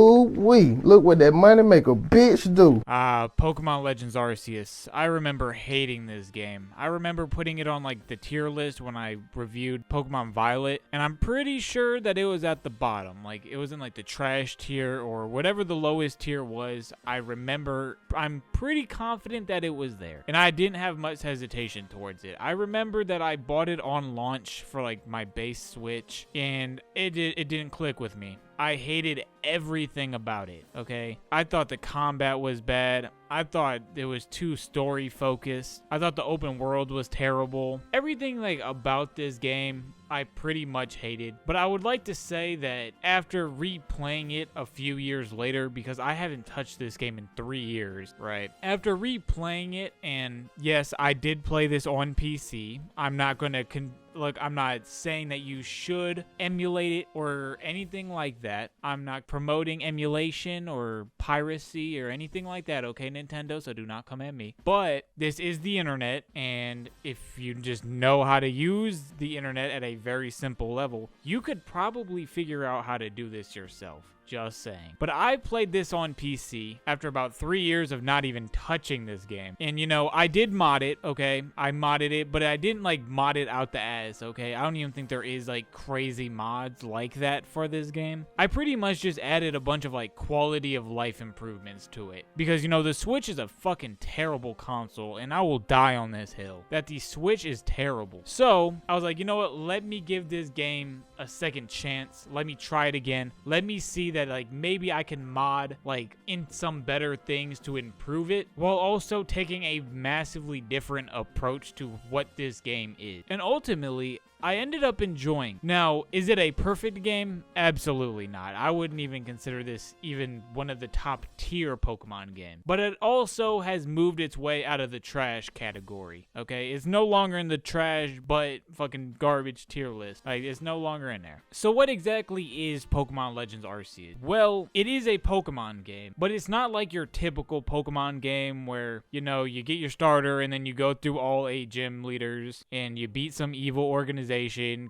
Ooh-wee. Look what that money make a bitch do. Pokemon Legends Arceus. I remember hating this game. I remember putting it on like the tier list when I reviewed Pokemon Violet, and I'm pretty sure that it was at the bottom. Like it was in like the trash tier or whatever the lowest tier was. I'm pretty confident that it was there, and I didn't have much hesitation towards it. I remember that I bought it on launch for like my base Switch, and it didn't click with me. I hated everything about it, okay? I thought the combat was bad. I thought it was too story focused. I thought the open world was terrible. Everything like about this game I pretty much hated. But I would like to say that after replaying it a few years later, because I haven't touched this game in 3 years, right? After replaying it, and yes, I did play this on PC. I'm not going to Look, I'm not saying that you should emulate it or anything like that. I'm not promoting emulation or piracy or anything like that, okay, Nintendo? So do not come at me. But this is the internet, and if you just know how to use the internet at a very simple level, you could probably figure out how to do this yourself. Just saying. But I played this on PC after about 3 years of not even touching this game. And you know, I did mod it, okay? I modded it, but I didn't like mod it out the ass, okay? I don't even think there is like crazy mods like that for this game. I pretty much just added a bunch of like quality of life improvements to it. Because you know, the Switch is a fucking terrible console, and I will die on this hill that the Switch is terrible. So I was like, you know what? Let me give this game a second chance. Let me try it again. Let me see that like maybe I can mod like in some better things to improve it, while also taking a massively different approach to what this game is. And ultimately, I ended up enjoying. Now, is it a perfect game? Absolutely not. I wouldn't even consider this even one of the top tier Pokemon games. But it also has moved its way out of the trash category, okay? It's no longer in the trash but fucking garbage tier list. Like, it's no longer in there. So what exactly is Pokemon Legends Arceus? Well, it is a Pokemon game, but it's not like your typical Pokemon game where, you know, you get your starter and then you go through all 8 gym leaders and you beat some evil organization,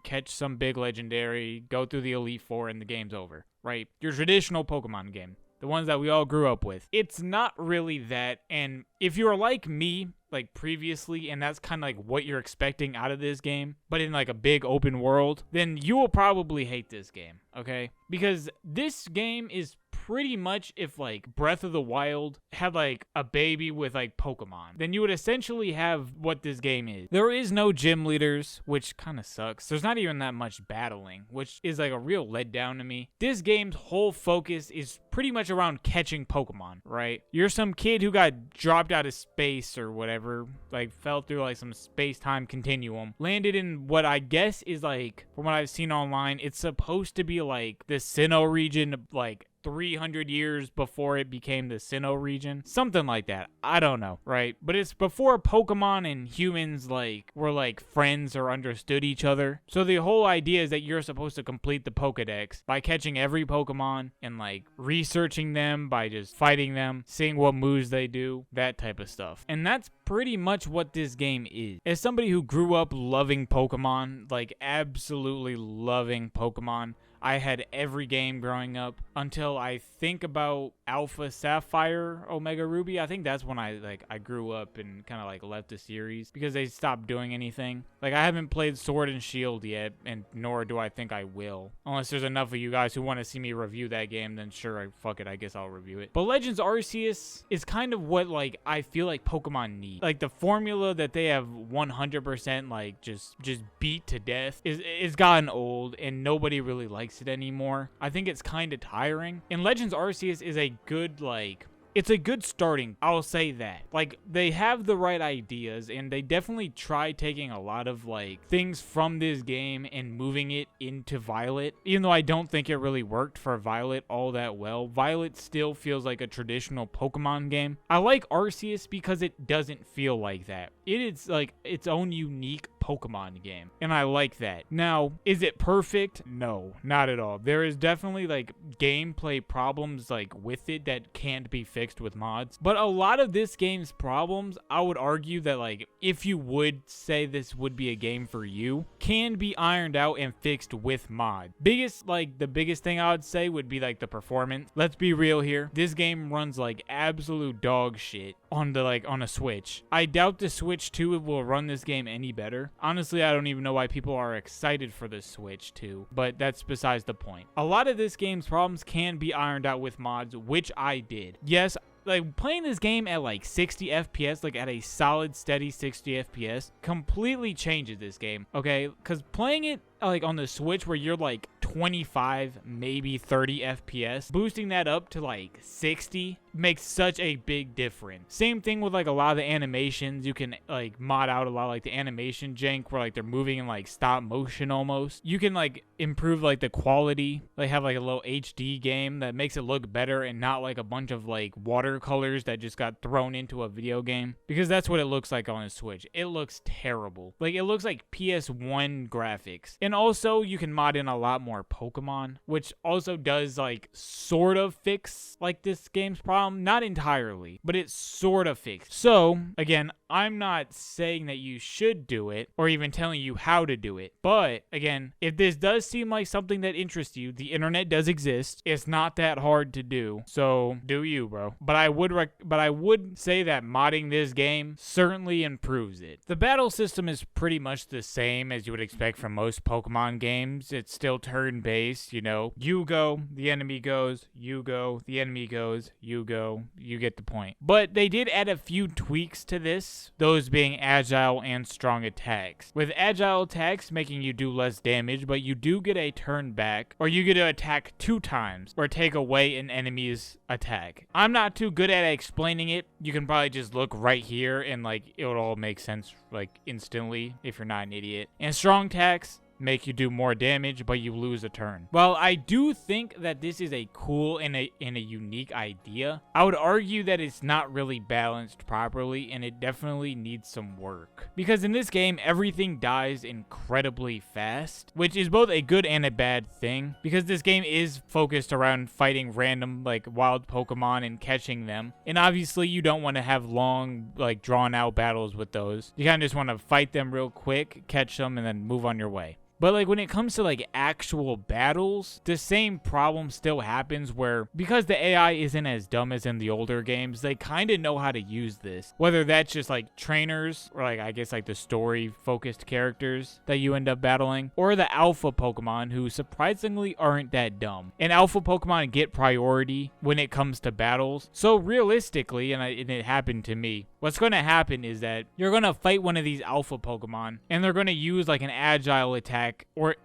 catch some big legendary, go through the Elite Four, and the game's over, right? Your traditional Pokemon game. The ones that we all grew up with. It's not really that, and if you're like me, like previously, and that's kind of like what you're expecting out of this game, but in like a big open world, then you will probably hate this game, okay? Because this game is pretty much if like Breath of the Wild had like a baby with like Pokemon, then you would essentially have what this game is. There is no gym leaders, which kind of sucks. There's not even that much battling, which is like a real letdown to me. This game's whole focus is pretty much around catching Pokemon, right? You're some kid who got dropped out of space or whatever, like fell through like some space-time continuum, landed in what I guess is like, from what I've seen online, it's supposed to be like the Sinnoh region, like 300 years before it became the Sinnoh region. Something like that. I don't know, right? But it's before Pokemon and humans like were like friends or understood each other. So the whole idea is that you're supposed to complete the Pokedex by catching every Pokemon and like researching them by just fighting them, seeing what moves they do, that type of stuff. And that's pretty much what this game is. As somebody who grew up loving Pokemon, like absolutely loving Pokemon, I had every game growing up until I think about Alpha Sapphire Omega Ruby. I think that's when I grew up and kind of like left the series because they stopped doing anything. Like I haven't played Sword and Shield yet, and nor do I think I will. Unless there's enough of you guys who want to see me review that game, then sure, fuck it, I guess I'll review it. But Legends Arceus is kind of what like I feel like Pokemon need. Like the formula that they have 100% like just beat to death is gotten old and nobody really likes it anymore. I think it's kind of tiring. And Legends Arceus is a good like it's a good starting, I'll say that. Like, they have the right ideas, and they definitely try taking a lot of, like, things from this game and moving it into Violet. Even though I don't think it really worked for Violet all that well, Violet still feels like a traditional Pokemon game. I like Arceus because it doesn't feel like that. It is, like, its own unique Pokemon game. And I like that. Now, is it perfect? No, not at all. There is definitely like gameplay problems like with it that can't be fixed with mods. But a lot of this game's problems, I would argue that like if you would say this would be a game for you, can be ironed out and fixed with mod. The biggest thing I would say would be like the performance. Let's be real here. This game runs like absolute dog shit on a Switch. I doubt the Switch 2 will run this game any better. Honestly, I don't even know why people are excited for the Switch 2, but that's besides the point. A lot of this game's problems can be ironed out with mods, which I did. Yes, like playing this game at like 60 FPS, like at a solid steady 60 FPS, completely changes this game, okay? Because playing it like on the Switch where you're like 25, maybe 30 FPS, boosting that up to like 60 makes such a big difference. Same thing with like a lot of the animations. You can like mod out a lot of like the animation jank where like they're moving in like stop motion almost. You can like improve like the quality, like have like a little HD game that makes it look better and not like a bunch of like watercolors that just got thrown into a video game, because that's what it looks like on a Switch. It looks terrible. Like it looks like PS1 graphics. And also you can mod in a lot more Pokemon, which also does like sort of fix like this game's problem. Not entirely, but it's sort of fixed. So again, I'm not saying that you should do it or even telling you how to do it. But again, if this does seem like something that interests you, the internet does exist. It's not that hard to do. So do you, bro. But I would say that modding this game certainly improves it. The battle system is pretty much the same as you would expect from most Pokemon games. It's still turn-based, you know. You go, the enemy goes, you go, the enemy goes, you go. You get the point. But they did add a few tweaks to this, those being agile and strong attacks. With agile attacks making you do less damage, but you do get a turn back, or you get to attack 2 times, or take away an enemy's attack. I'm not too good at explaining it. You can probably just look right here and like it'll all make sense like instantly if you're not an idiot. And strong attacks make you do more damage, but you lose a turn. Well, I do think that this is a cool and a unique idea. I would argue that it's not really balanced properly, and it definitely needs some work. Because in this game, everything dies incredibly fast, which is both a good and a bad thing, because this game is focused around fighting random, like, wild Pokemon and catching them. And obviously, you don't want to have long, like, drawn-out battles with those. You kind of just want to fight them real quick, catch them, and then move on your way. But like when it comes to like actual battles, the same problem still happens where because the AI isn't as dumb as in the older games, they kind of know how to use this. Whether that's just like trainers or like I guess like the story focused characters that you end up battling, or the alpha Pokemon who surprisingly aren't that dumb. And alpha Pokemon get priority when it comes to battles. So realistically, and it happened to me, what's going to happen is that you're going to fight one of these alpha Pokemon and they're going to use like an agile attack,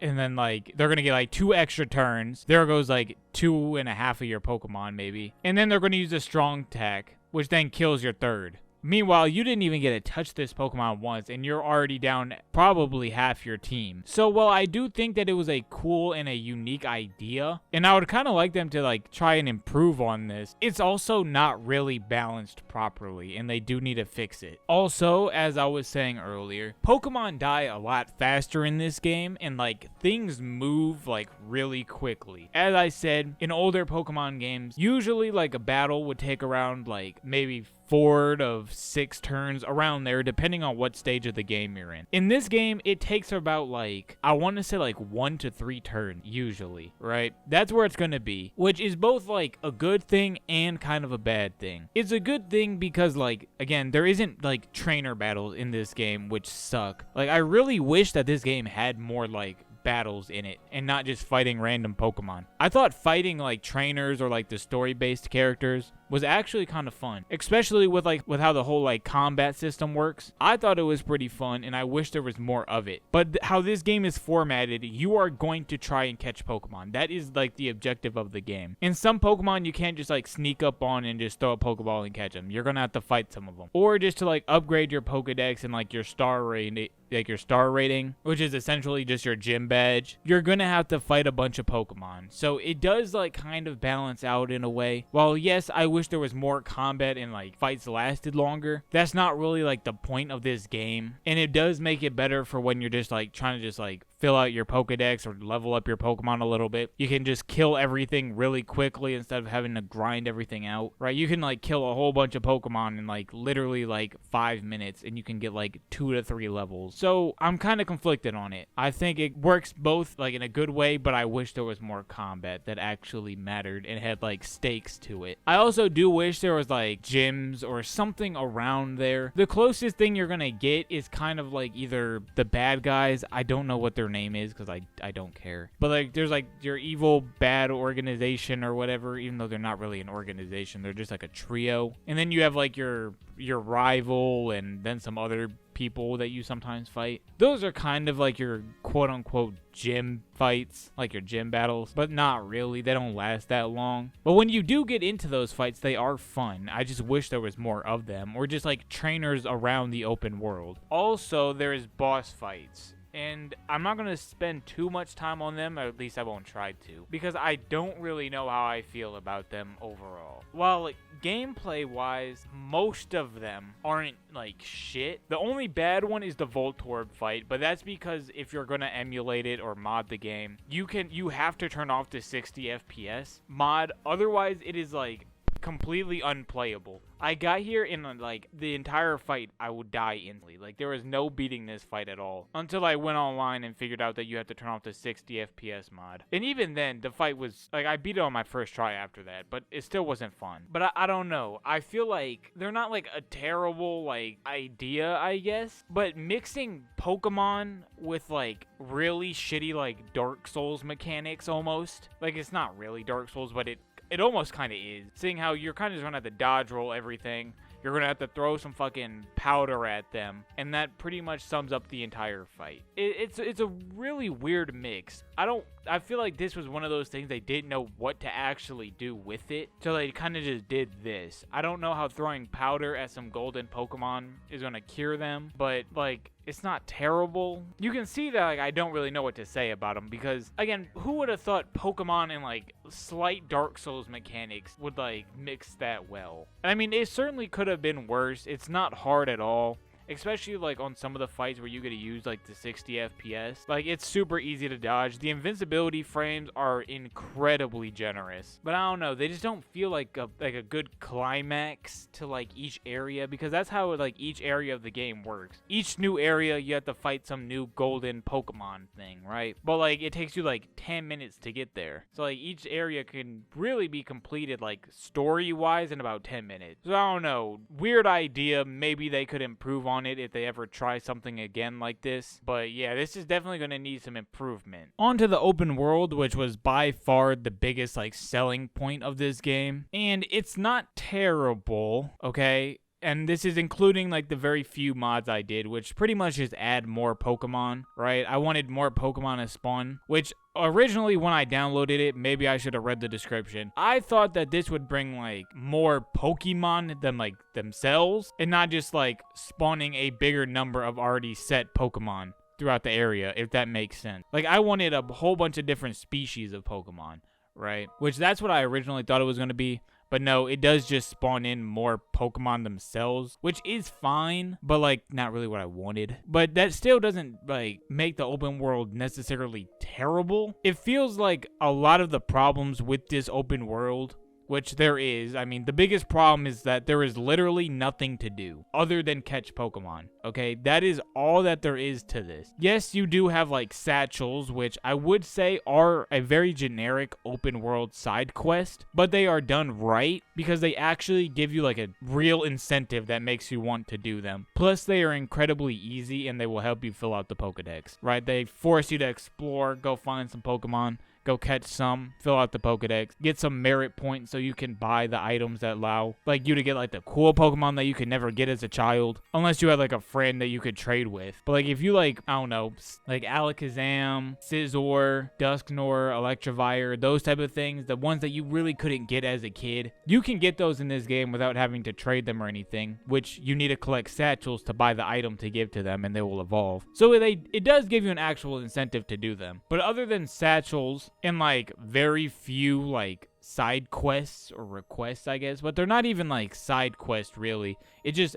and then like they're gonna get like 2 extra turns. There goes like 2.5 of your Pokemon maybe, and then they're gonna use a strong attack, which then kills your third. Meanwhile, you didn't even get to touch this Pokemon once, and you're already down probably half your team. So while I do think that it was a cool and a unique idea, and I would kind of like them to like try and improve on this, it's also not really balanced properly, and they do need to fix it. Also, as I was saying earlier, Pokemon die a lot faster in this game, and like things move like really quickly. As I said, in older Pokemon games, usually like a battle would take around like maybe 4 to 6 turns, around there, depending on what stage of the game you're in. In this game, it takes about like, I want to say like 1 to 3 turns, usually, right? That's where it's going to be, which is both like a good thing and kind of a bad thing. It's a good thing because like, again, there isn't like trainer battles in this game, which suck. Like, I really wish that this game had more like battles in it and not just fighting random Pokemon. I thought fighting like trainers or like the story-based characters was actually kind of fun, especially with how the whole like combat system works. I thought it was pretty fun, and I wish there was more of it. But how this game is formatted, you are going to try and catch Pokemon. That is like the objective of the game. And some Pokemon you can't just like sneak up on and just throw a Pokeball and catch them. You're gonna have to fight some of them, or just to like upgrade your Pokedex and like your star rating, which is essentially just your gym badge. You're gonna have to fight a bunch of Pokemon. So it does like kind of balance out in a way. While yes, I wish there was more combat and like fights lasted longer. That's not really like the point of this game. And it does make it better for when you're just like trying to just like fill out your Pokedex or level up your Pokemon a little bit. You can just kill everything really quickly instead of having to grind everything out, right? You can like kill a whole bunch of Pokemon in like literally like 5 minutes and you can get like 2 to 3 levels. So I'm kind of conflicted on it. I think it works both like in a good way, but I wish there was more combat that actually mattered and had like stakes to it. I also do wish there was like gyms or something around there. The closest thing you're gonna get is kind of like either the bad guys. I don't know what their name is because I don't care. But like there's like your evil bad organization or whatever, even though they're not really an organization. They're just like a trio. And then you have like your rival and then some other people that you sometimes fight. Those are kind of like your quote-unquote gym fights, like your gym battles, but not really. They don't last that long. But when you do get into those fights, they are fun. I just wish there was more of them, or just like trainers around the open world. Also, there is boss fights. And I'm not going to spend too much time on them, or at least I won't try to, because I don't really know how I feel about them overall. While like, gameplay-wise, most of them aren't like shit. The only bad one is the Voltorb fight, but that's because if you're going to emulate it or mod the game, you have to turn off the 60 FPS mod. Otherwise, it is like completely unplayable. I got here in like the entire fight, I would die instantly. Like there was no beating this fight at all until I went online and figured out that you have to turn off the 60 FPS mod. And even then, the fight was like I beat it on my first try after that, but it still wasn't fun. But I don't know. I feel like they're not like a terrible like idea, I guess. But mixing Pokemon with like really shitty like Dark Souls mechanics almost. Like it's not really Dark Souls, but it almost kind of is. Seeing how you're kind of just going to have to dodge roll everything. You're going to have to throw some fucking powder at them. And that pretty much sums up the entire fight. It's a really weird mix. I feel like this was one of those things they didn't know what to actually do with it. So they kind of just did this. I don't know how throwing powder at some golden Pokemon is going to cure them. But like, it's not terrible. You can see that like I don't really know what to say about them because again, who would have thought Pokemon and like slight Dark Souls mechanics would like mix that well? I mean, it certainly could have been worse. It's not hard at all. Especially like on some of the fights where you get to use like the 60 FPS. Like it's super easy to dodge. The invincibility frames are incredibly generous. But I don't know, they just don't feel like a good climax to like each area because that's how like each area of the game works. Each new area you have to fight some new golden Pokemon thing, right? But like it takes you like 10 minutes to get there. So like each area can really be completed like story-wise in about 10 minutes. So I don't know, weird idea. Maybe they could improve on it if they ever try something again like this. But yeah, this is definitely going to need some improvement. On to the open world, which was by far the biggest like selling point of this game. And it's not terrible, okay? And this is including like the very few mods I did, which pretty much just add more Pokemon, right? I wanted more Pokemon to spawn, which originally when I downloaded it, maybe I should have read the description. I thought that this would bring like more Pokemon than like themselves and not just like spawning a bigger number of already set Pokemon throughout the area, if that makes sense. Like I wanted a whole bunch of different species of Pokemon, right? Which that's what I originally thought it was going to be. But no, it does just spawn in more Pokemon themselves, which is fine, but like not really what I wanted. But that still doesn't like make the open world necessarily terrible. It feels like a lot of the problems with this open world, which there is. I mean, the biggest problem is that there is literally nothing to do other than catch Pokemon, okay? That is all that there is to this. Yes, you do have like satchels, which I would say are a very generic open world side quest, but they are done right because they actually give you like a real incentive that makes you want to do them. Plus, they are incredibly easy and they will help you fill out the Pokedex, right? They force you to explore, go find some Pokemon, go catch some, fill out the Pokedex, get some merit points so you can buy the items that allow like you to get like the cool Pokemon that you could never get as a child unless you had like a friend that you could trade with. But like if you like, I don't know, like Alakazam, Scizor, Dusknoir, Electivire, those type of things, the ones that you really couldn't get as a kid, you can get those in this game without having to trade them or anything, which you need to collect satchels to buy the item to give to them and they will evolve. So it does give you an actual incentive to do them. But other than satchels and like very few like side quests or requests, I guess, but they're not even like side quests really. It's just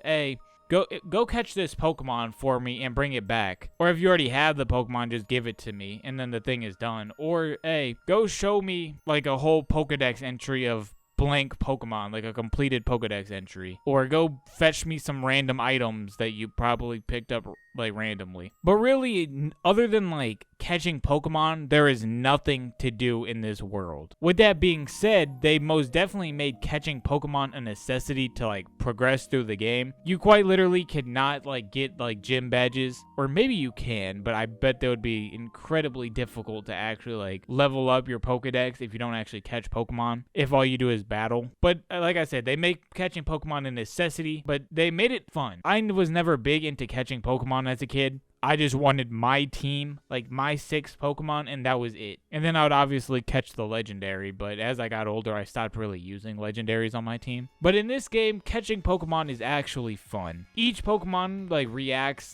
go catch this Pokemon for me and bring it back. Or if you already have the Pokemon, just give it to me and then the thing is done. Or go show me like a whole Pokedex entry of blank Pokemon, like a completed Pokedex entry. Or go fetch me some random items that you probably picked up like randomly. But really, other than like catching Pokemon, there is nothing to do in this world. With that being said, they most definitely made catching Pokemon a necessity to like progress through the game. You quite literally cannot like get like gym badges, or maybe you can, but I bet that would be incredibly difficult to actually like level up your Pokedex if you don't actually catch Pokemon, if all you do is battle. But like I said, they make catching Pokemon a necessity, but they made it fun. I was never big into catching Pokemon as a kid. I just wanted my team, like my 6 Pokemon, and that was it. And then I would obviously catch the legendary, but as I got older, I stopped really using legendaries on my team. But in this game, catching Pokemon is actually fun. Each Pokemon like reacts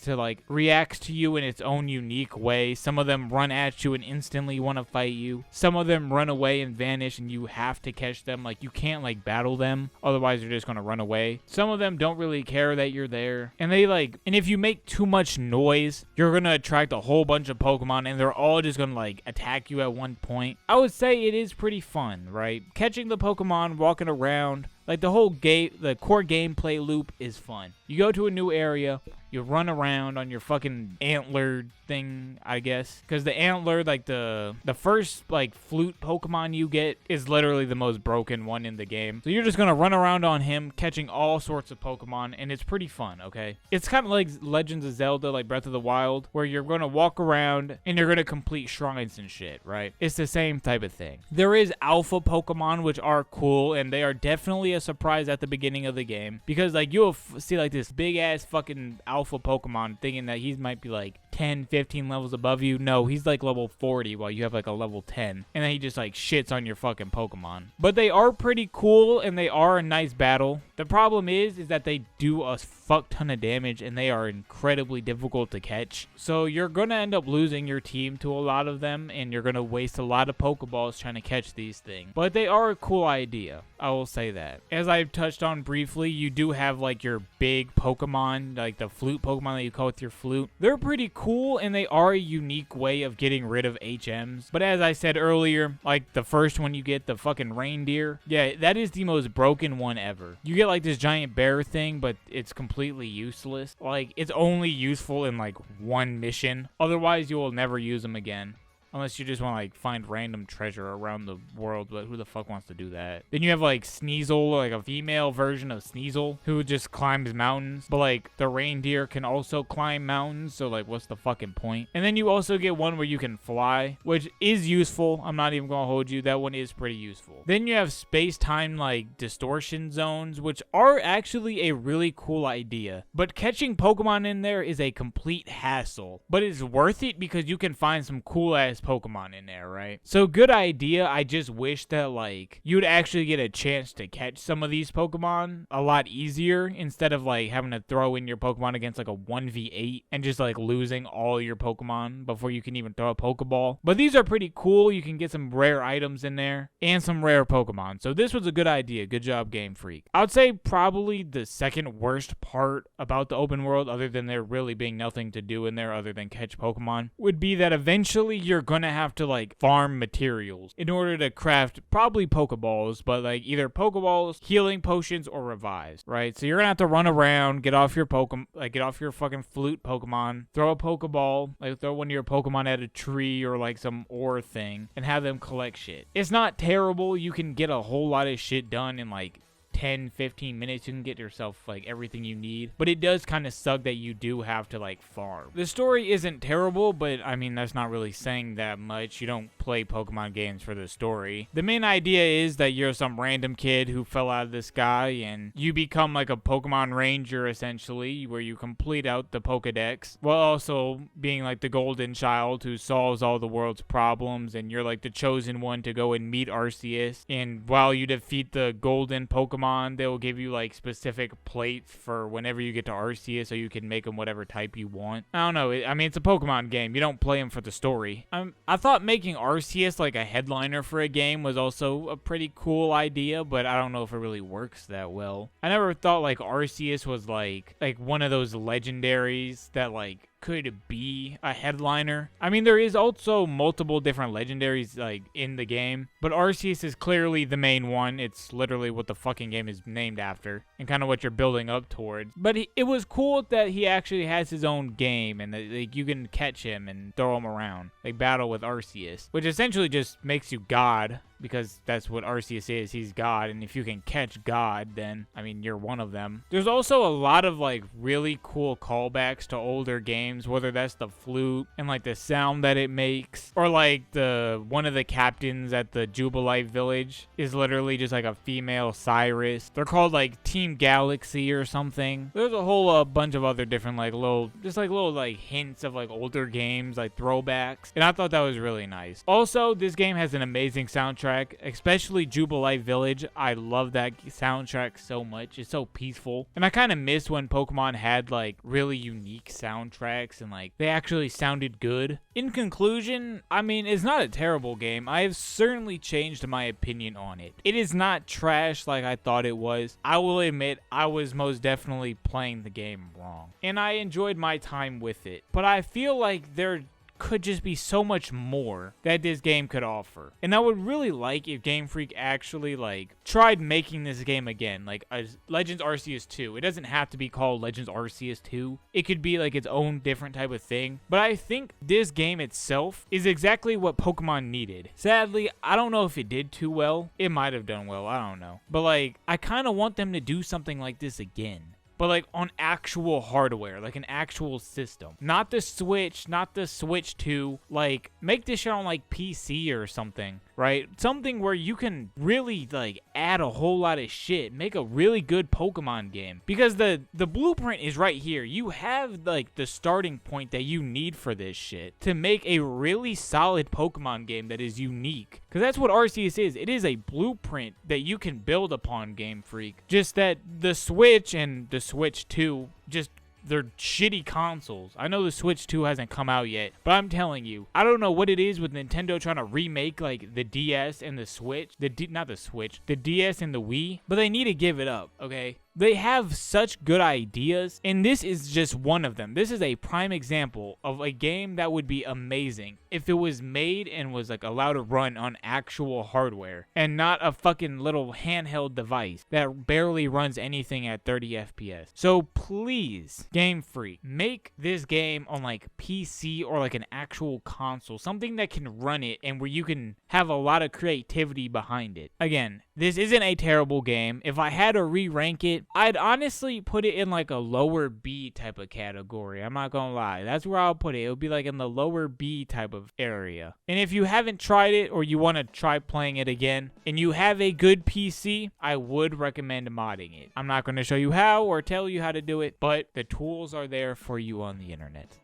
to you in its own unique way. Some of them run at you and instantly want to fight you. Some of them run away and vanish and you have to catch them. Like you can't like battle them, otherwise they're just going to run away. Some of them don't really care that you're there. And if you make too much noise, you're going to attract a whole bunch of Pokemon and they're all just going to like attack you at one point. I would say it is pretty fun, right? Catching the Pokemon, walking around, like the whole game, the core gameplay loop is fun. You go to a new area, you run around on your fucking antler thing, I guess. Because the antler, like the first like flute Pokemon you get is literally the most broken one in the game. So you're just going to run around on him, catching all sorts of Pokemon, and it's pretty fun, okay? It's kind of like Legends of Zelda, like Breath of the Wild, where you're going to walk around and you're going to complete shrines and shit, right? It's the same type of thing. There is alpha Pokemon, which are cool, and they are definitely a surprise at the beginning of the game. Because like you'll see like this big ass fucking alpha Pokemon thinking that he might be like 10, 15 levels above you. No, he's like level 40 while you have like a level 10. And then he just like shits on your fucking Pokemon. But they are pretty cool and they are a nice battle. The problem is that they do a fuck ton of damage and they are incredibly difficult to catch. So you're going to end up losing your team to a lot of them and you're going to waste a lot of Pokeballs trying to catch these things. But they are a cool idea. I will say that. As I've touched on briefly, you do have like your big Pokemon, like the flute Pokemon that you call with your flute. They're pretty cool and they are a unique way of getting rid of HMs. But as I said earlier, like the first one you get, the fucking reindeer, yeah, that is the most broken one ever. You get like this giant bear thing, but it's completely useless. Like it's only useful in like one mission. Otherwise, you will never use them again. Unless you just want to, like, find random treasure around the world, but who the fuck wants to do that? Then you have, like, Sneasel, like a female version of Sneasel, who just climbs mountains. But, like, the reindeer can also climb mountains, so, like, what's the fucking point? And then you also get one where you can fly, which is useful. I'm not even gonna hold you. That one is pretty useful. Then you have space-time, like, distortion zones, which are actually a really cool idea. But catching Pokemon in there is a complete hassle. But it's worth it because you can find some cool-ass Pokemon in there, right? So good idea. I just wish that like you'd actually get a chance to catch some of these Pokemon a lot easier instead of like having to throw in your Pokemon against like a 1v8 and just like losing all your Pokemon before you can even throw a Pokeball. But these are pretty cool. You can get some rare items in there and some rare Pokemon. So this was a good idea. Good job, Game Freak. I would say probably the second worst part about the open world, other than there really being nothing to do in there other than catch Pokemon, would be that eventually you're gonna have to like farm materials in order to craft probably Pokeballs, but like either Pokeballs, healing potions, or revives, right? So you're gonna have to run around, get off your fucking flute Pokemon, throw a Pokeball, like throw one of your Pokemon at a tree or like some ore thing, and have them collect shit. It's not terrible. You can get a whole lot of shit done in like 10-15 minutes. You can get yourself like everything you need, but it does kind of suck that you do have to like farm. The story isn't terrible, but I mean that's not really saying that much. You don't play Pokemon games for the story. The main idea is that you're some random kid who fell out of the sky and you become like a Pokemon Ranger essentially, where you complete out the Pokedex while also being like the golden child who solves all the world's problems, and you're like the chosen one to go and meet Arceus. And while you defeat the golden Pokemon Pokemon, they will give you like specific plates for whenever you get to Arceus, so you can make them whatever type you want. I don't know. I mean, it's a Pokemon game. You don't play them for the story. I thought making Arceus like a headliner for a game was also a pretty cool idea, but I don't know if it really works that well. I never thought like Arceus was like one of those legendaries that like could be a headliner. I mean, there is also multiple different legendaries like in the game, but Arceus is clearly the main one. It's literally what the fucking game is named after and kind of what you're building up towards. But it was cool that he actually has his own game and that like you can catch him and throw him around, like battle with Arceus, which essentially just makes you God, because that's what Arceus is. He's God, and if you can catch God, then, I mean, you're one of them. There's also a lot of, like, really cool callbacks to older games, whether that's the flute and, like, the sound that it makes, or, like, one of the captains at the Jubilite village is literally just, like, a female Cyrus. They're called, like, Team Galaxy or something. There's a whole bunch of other different, like, little hints of, like, older games, like, throwbacks, and I thought that was really nice. Also, this game has an amazing soundtrack, especially Jubilite Village. I love that soundtrack so much. It's so peaceful. And I kind of miss when Pokemon had like really unique soundtracks and like they actually sounded good. In conclusion, I mean, it's not a terrible game. I have certainly changed my opinion on it. It is not trash like I thought it was. I will admit I was most definitely playing the game wrong. And I enjoyed my time with it. But I feel like there could just be so much more that this game could offer. And I would really like if Game Freak actually like tried making this game again, like Legends Arceus 2. It doesn't have to be called Legends Arceus 2. It could be like its own different type of thing. But I think this game itself is exactly what Pokemon needed. Sadly, I don't know if it did too well. It might have done well, I don't know. But like, I kind of want them to do something like this again. But like on actual hardware, like an actual system. Not the Switch, not the Switch 2. Like, make this shit on like PC or something, right? Something where you can really like add a whole lot of shit. Make a really good Pokemon game. Because the blueprint is right here. You have like the starting point that you need for this shit to make a really solid Pokemon game that is unique. Because that's what Arceus is. It is a blueprint that you can build upon, Game Freak. Just that the Switch and the Switch 2 just they're shitty consoles. I know the Switch 2 hasn't come out yet, but I'm telling you, I don't know what it is with Nintendo trying to remake like the DS and the Switch, the DS and the Wii, but they need to give it up, okay? They have such good ideas, and this is just one of them. This is a prime example of a game that would be amazing if it was made and was like allowed to run on actual hardware and not a fucking little handheld device that barely runs anything at 30 FPS. So please, Game Freak, make this game on like PC or like an actual console, something that can run it and where you can have a lot of creativity behind it. Again, this isn't a terrible game. If I had to re-rank it, I'd honestly put it in like a lower B type of category. I'm not gonna lie. That's where I'll put it. It would be like in the lower B type of area. And if you haven't tried it or you want to try playing it again and you have a good PC, I would recommend modding it. I'm not going to show you how or tell you how to do it, but the tools are there for you on the internet.